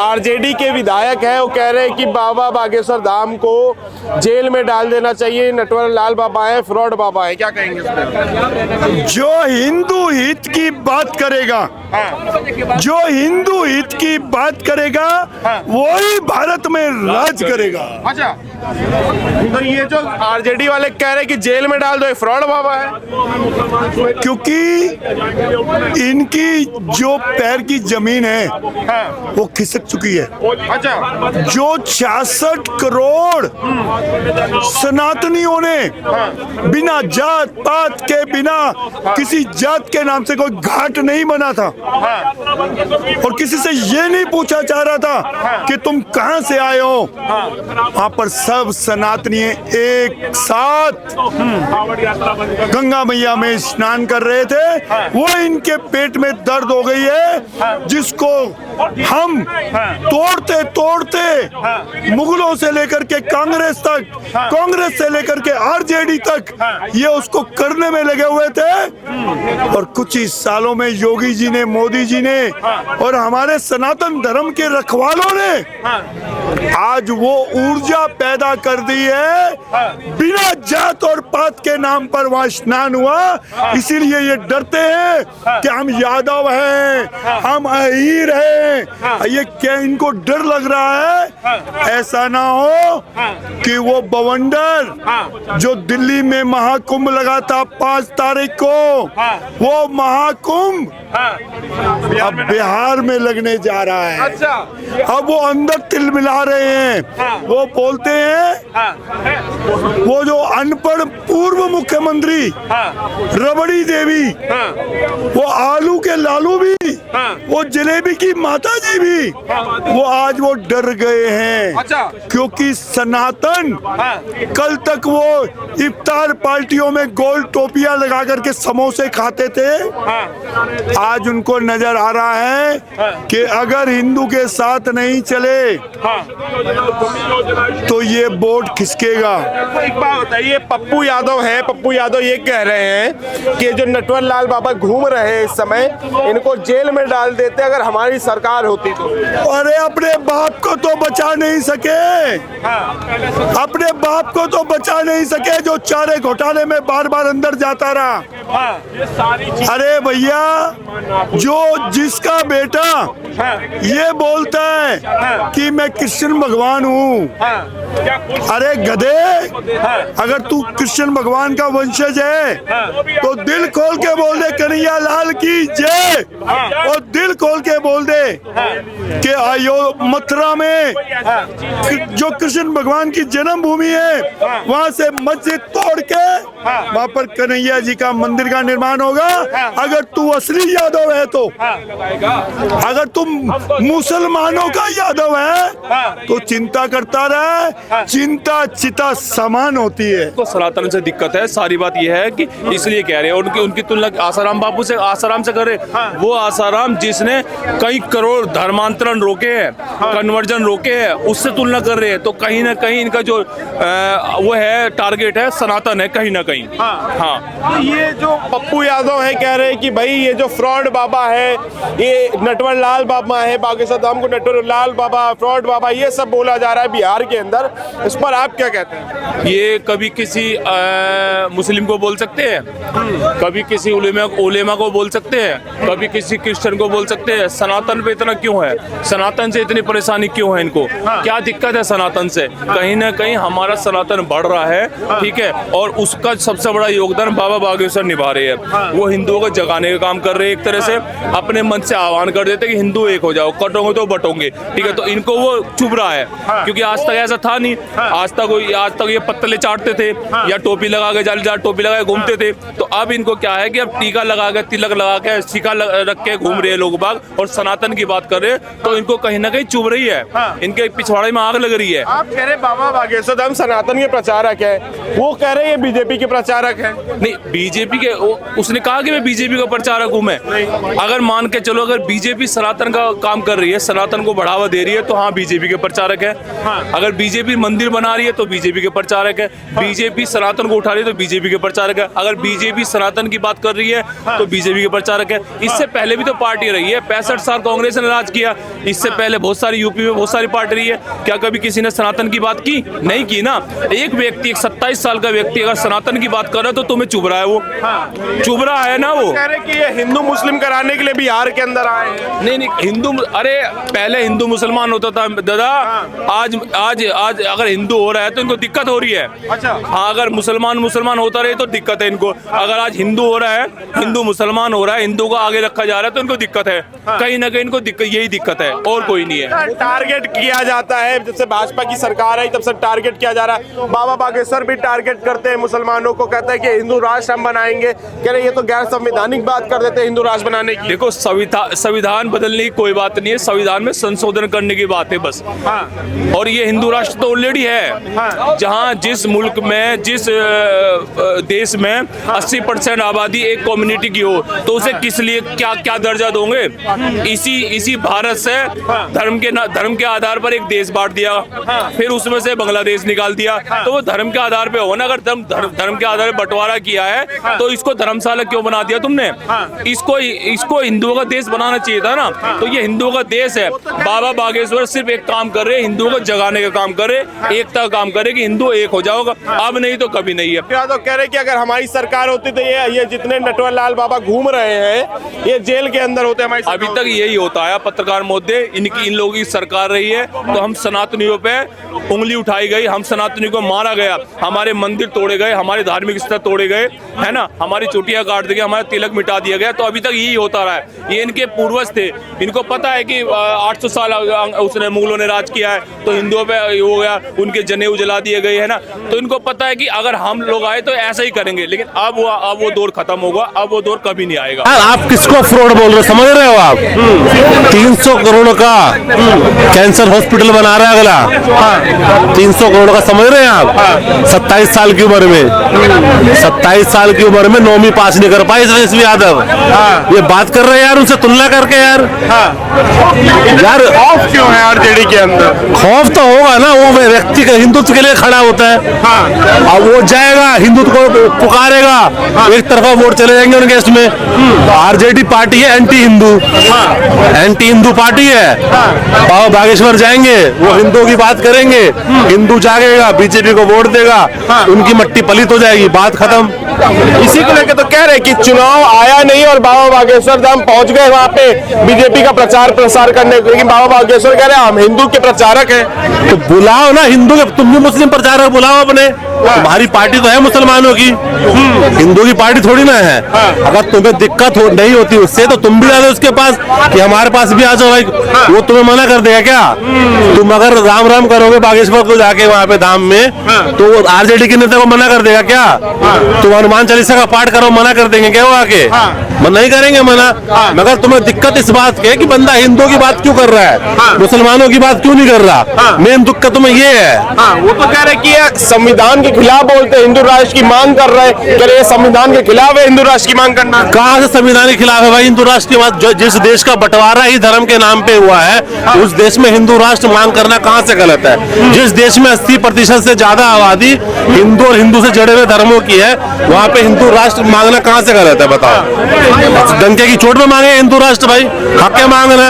RJD के विधायक है, वो कह रहे हैं कि बाबा बागेश्वर धाम को जेल में डाल देना चाहिए, नटवर लाल बाबा है, फ्रॉड बाबा है, क्या कहेंगे इस पर? जो हिंदू हित की बात करेगा, जो हिंदू हित की बात करेगा, वही भारत में राज करेगा। अच्छा, तो ये जो आरजेडी वाले कह रहे हैं कि जेल में डाल दो, ये फ्रॉड बाबा है, क्योंकि इनकी जो पैर की जमीन है वो खिसक चुकी है। अच्छा, जो 66 करोड़ सनातनियों ने बिना जात पात के, बिना किसी जात के नाम से कोई घाट नहीं बना था और किसी से ये नहीं पूछा जा रहा था कि तुम कहां से आए हो, वहां पर सब सनातनी एक साथ गंगा मैया में स्नान कर रहे थे। वो इनके पेट में दर्द हो गई है, जिसको हम तोड़ते तोड़ते मुगलों से लेकर के कांग्रेस तक, कांग्रेस से लेकर के आरजेडी तक, ये उसको करने में लगे हुए थे। और कुछ ही सालों में योगी जी ने, मोदी जी ने और हमारे सनातन धर्म के रखवालों ने आज वो ऊर्जा पैदा कर दी है। बिना जात और पात के नाम पर वहां स्नान हुआ, इसीलिए ये डरते हैं कि हम यादव हैं, हम अहीर हैं। ये क्या इनको डर लग रहा है? ऐसा ना हो कि वो बवंडर जो दिल्ली में महाकुंभ लगा था 5 तारीख को, वो महाकुंभ अब बिहार में लगने जा रहा है। अच्छा, अब वो अंदर तिल मिला रहे हैं। वो बोलते हैं, वो जो अनपढ़ पूर्व मुख्यमंत्री रबड़ी देवी, वो आलू के लालू भी, वो जलेबी की माता जी भी, वो आज वो डर गए हैं। अच्छा, क्योंकि सनातन कल तक वो इफ्तार पार्टियों में गोल टोपियां लगा करके समोसे खाते थे। आज उनको नजर आ रहा है कि अगर हिंदू के साथ नहीं चले तो ये वोट खिसकेगा। एक बात बताइए, पप्पू यादव है, पप्पू यादव ये कह रहे हैं कि जो नटवर लाल बाबा घूम रहे हैं इस समय, इनको जेल में डाल देते अगर हमारी सरकार होती तो। अरे अपने बाप को तो बचा नहीं सके, अपने बाप को तो बचा नहीं सके, जो चारे घोटाले में बार बार अंदर जाता रहा। अरे भैया, जो जिसका बेटा ये बोलता है कि मैं कृष्ण भगवान हूँ, अरे गधे, अगर तू कृष्ण भगवान का वंशज है तो दिल खोल के बोल दे कन्हैया लाल की जय, और दिल खोल के बोल दे कि मथुरा में जो कृष्ण भगवान की जन्मभूमि है, वहां से मस्जिद तोड़ के वहां पर कन्हैया जी का मंदिर का निर्माण होगा। अगर तू असली यादव है तो, अगर तुम मुसलमानों का यादव है तो चिंता करता रहे, चिंता चिता समान होती है। तो सनातन से दिक्कत है, सारी बात यह है कि इसलिए कह रहे हैं उनकी तुलना आसाराम बापू से, आसाराम से करे। वो आसाराम जिसने कई करोड़ धर्मांतरण रोके हैं, कन्वर्जन रोके हैं, उससे तुलना कर रहे हैं। तो कहीं ना कहीं इनका जो वो है टारगेट है सनातन है कहीं ना कहीं। हाँ, ये जो पप्पू यादव है कह रहे हैं कि भाई ये जो फ्रॉड बाबा है, ये नटवर लाल बाबा है, बागेश्वर धाम को नटवर लाल बाबा, फ्रॉड बाबा, ये सब बोला जा रहा है बिहार के अंदर। इस पर आप क्या कहते हैं? ये कभी किसी मुस्लिम को बोल सकते हैं, कभी किसी उलेमा को बोल सकते हैं, कभी किसी क्रिश्चियन को बोल सकते हैं। सनातन पे इतना क्यों है? सनातन से इतनी परेशानी क्यों है इनको? क्या दिक्कत है सनातन से? कहीं ना कहीं हमारा सनातन बढ़ रहा है, ठीक है, और उसका सबसे बड़ा योगदान बाबा बागेश्वर निभा रहे हैं। वो हिंदुओं को जगाने का काम कर रहे हैं, एक तरह से अपने मन से आह्वान कर देते कि हिंदू एक हो जाओ, कटोगे तो बटोगे, ठीक है। तो इनको वो चुभ रहा है, क्योंकि आज तक ऐसा था नहीं। आज तक ये पत्तले चाटते थे या टोपी लगा के, जालीदार टोपी लगा के घूमते थे। तो अब इनको क्या है कि अब टीका लगा के, तिलक लगा के, सिक्का रख के घूम रहे हैं लोग बाग, और सनातन की बात कर रहे हैं। तो इनको कहीं ना कहीं चुभ रही है, इनके पिछवाड़े में आग लग रही है। आप कह रहे बाबा बागेश्वर धाम सनातन के प्रचारक है, वो कह रहे हैं बीजेपी के प्रचारक हैं। नहीं, बीजेपी के उसने कहा कि मैं बीजेपी का प्रचारक हूं। मैं अगर मान के चलो, अगर बीजेपी सनातन का काम कर रही है, सनातन को बढ़ावा दे रही है, तो हाँ बीजेपी के प्रचारक है। अगर बीजेपी मंदिर बना रही है तो बीजेपी के प्रचारक है। बीजेपी सनातन को उठा रही है तो बीजेपी के प्रचारक है। अगर बीजेपी सनातन की बात कर रही है तो बीजेपी के प्रचारक है। इससे पहले भी तो पार्टी रही है, 65 साल कांग्रेस ने राज किया। इससे पहले बहुत सारी यूपी में बहुत सारी पार्टी रही है। क्या कभी किसी ने सनातन की बात की? नहीं की ना। एक व्यक्ति, एक 27 साल का व्यक्ति अगर सनातन की बात कर रहा है तो तुम्हें चुभ रहा है, वो चुभ रहा है ना। वो कह रहे कि ये हिंदू मुस्लिम कराने के लिए बिहार के अंदर आए हैं। नहीं, हिंदू, अरे पहले हिंदू मुसलमान होता था दादा। आज आज आज अगर हिंदू हो रहा है तो इनको दिक्कत हो रही है। अच्छा। हाँ, अगर मुसलमान होता रहे तो दिक्कत है इनको। अगर आज हिंदू हो रहा है, हिंदू मुसलमान हो रहा है, हिंदू को आगे रखा जा रहा है तो इनको दिक्कत है। कहीं ना कहीं इनको यही दिक्कत है, और कोई नहीं है। टारगेट किया जाता है, जब से भाजपा की सरकार आई तब से टारगेट किया जा रहा है। बाबा बागेश्वर भी टारगेट करते हैं मुसलमानों को, कहते हैं कि हिंदू राष्ट्र हम बनाएंगे। कह रहे ये तो गैर संवैधानिक बात कर देते हैं हिंदू राष्ट्र बनाने की। देखो, संविधान बदलने की कोई बात नहीं है, संविधान में संशोधन करने की बात है बस। और ये हिंदू राष्ट्र तो ऑलरेडी है। जहाँ जिस मुल्क में, जिस देश में 80% आबादी एक कम्युनिटी की हो, तो उसे किस लिए क्या क्या दर्जा दोगे? इसी भारत से धर्म के आधार पर एक देश बांट दिया, फिर उसमें से बांग्लादेश निकाल दिया। तो वो धर्म के आधार पे हो ना। अगर धर्म के आधार पर बंटवारा किया है तो इसको धर्मशाला क्यों बना दिया तुमने? इसको हिंदुओं का देश बनाना चाहिए था ना। तो ये हिंदुओं का देश है। बाबा बागेश्वर सिर्फ एक काम कर रहे, हिंदुओं को जगाने का काम कर रहे, एकता का काम कर रहे कि हिंदू एक हो जाओगा। अब नहीं तो कभी नहीं है। तो कह रहे कि अगर हमारी सरकार होती तो ये जितने नटवर लाल बाबा घूम रहे हैं ये जेल के अंदर होते। हमारी अभी तक यही होता है पत्रकार महोदय, इन लोगों की सरकार रही है तो हम सनातनियों पे उंगली उठाई गई, हम सनातनियों को मारा गया, हमारे मंदिर तोड़े गए, हमारे धार्मिक स्थल तोड़े गए, है ना, हमारी चोटियां काट दी गई, हमारा तिलक मिटा दिया गया। तो अभी तक यही होता रहा है। ये इनके पूर्वज थे, इनको पता है कि 800 साल उसने मुगलों ने राज किया है तो हिंदुओं पे हो गया, उनके जनेऊ जला दिए गए, है ना। तो इनको पता है कि अगर हम लोग आए तो ऐसा ही करेंगे। लेकिन अब वो दौर खत्म होगा, अब वो दौर कभी नहीं आएगा। आप किसको फ्रॉड बोल रहे हो, समझ रहे हो आप? 300 करोड़ का कैंसर हॉस्पिटल बना रहा है अगला। 300 करोड़ का, समझ रहे हैं आप? 27 साल की उम्र में, 27 साल की उम्र में 9वीं पास नहीं कर पाए तेजस्वी यादव। ये बात कर रहे हैं यार, उनसे तुलना करके यार। यार खौफ क्यों है आरजेडी के अंदर? खौफ तो होगा ना, वो व्यक्ति का हिंदुत्व के लिए खड़ा होता है। अब वो जाएगा, हिंदुत्व को पुकारेगा, एक तरफा वोट चले जाएंगे उनके इसमें। आरजेडी पार्टी है एंटी हिंदू पार्टी है। बाबा बागेश्वर जाएंगे, वो हिंदुओं की बात करेंगे, हिंदू जागेगा, बीजेपी को वोट देगा, उनकी मट्टी पलित हो जाएगी, बात खत्म। इसी को लेकर तो कह रहे कि चुनाव आया नहीं और बाबा बागेश्वर धाम पहुंच गए वहां पे बीजेपी का प्रचार प्रसार करने। लेकिन बाबा बागेश्वर कह रहे हैं हम हिंदू के प्रचारक हैं। तो बुलाओ ना हिंदू के, तुम भी मुस्लिम प्रचारक बुलाओ अपने। तुम्हारी पार्टी तो है मुसलमानों की, हिंदू की पार्टी थोड़ी ना है। अगर तुम्हें दिक्कत नहीं होती उससे तो तुम भी आ जाओ उसके पास कि हमारे पास भी आ जाओ भाई। वो तुम्हें मना कर देगा क्या? तुम अगर राम राम करोगे बागेश्वर को जाके वहाँ पे धाम में, तो वो आरजेडी के नेता को मना कर देगा क्या? तुम हनुमान चालीसा का पाठ करो, मना कर देंगे क्या वो आके? नहीं करेंगे मना। मगर तुम्हें दिक्कत इस बात की है कि बंदा हिंदुओं की बात क्यों कर रहा है, मुसलमानों की बात क्यों नहीं कर रहा? मेन दुख का तुम्हें ये है। वो तो कह रहे कि ये संविधान के खिलाफ बोलते हैं, हिंदू राष्ट्र की मांग कर रहे हैं। कह रहे ये संविधान के खिलाफ है हिंदू राष्ट्र की मांग करना। कहाँ से संविधान के खिलाफ है भाई हिंदू राष्ट्र की बात? जिस देश का बंटवारा ही धर्म के नाम पे हुआ है, उस देश में हिंदू राष्ट्र मांग करना कहाँ से गलत है? जिस देश में 80% से ज्यादा आबादी हिंदू और हिंदू से जुड़े हुए धर्मों की है, वहाँ पे हिंदू राष्ट्र मांगना कहाँ से गलत है बताओ? डंके की चोट में मांगे हिंदू राष्ट्र भाई, हक है मांगना।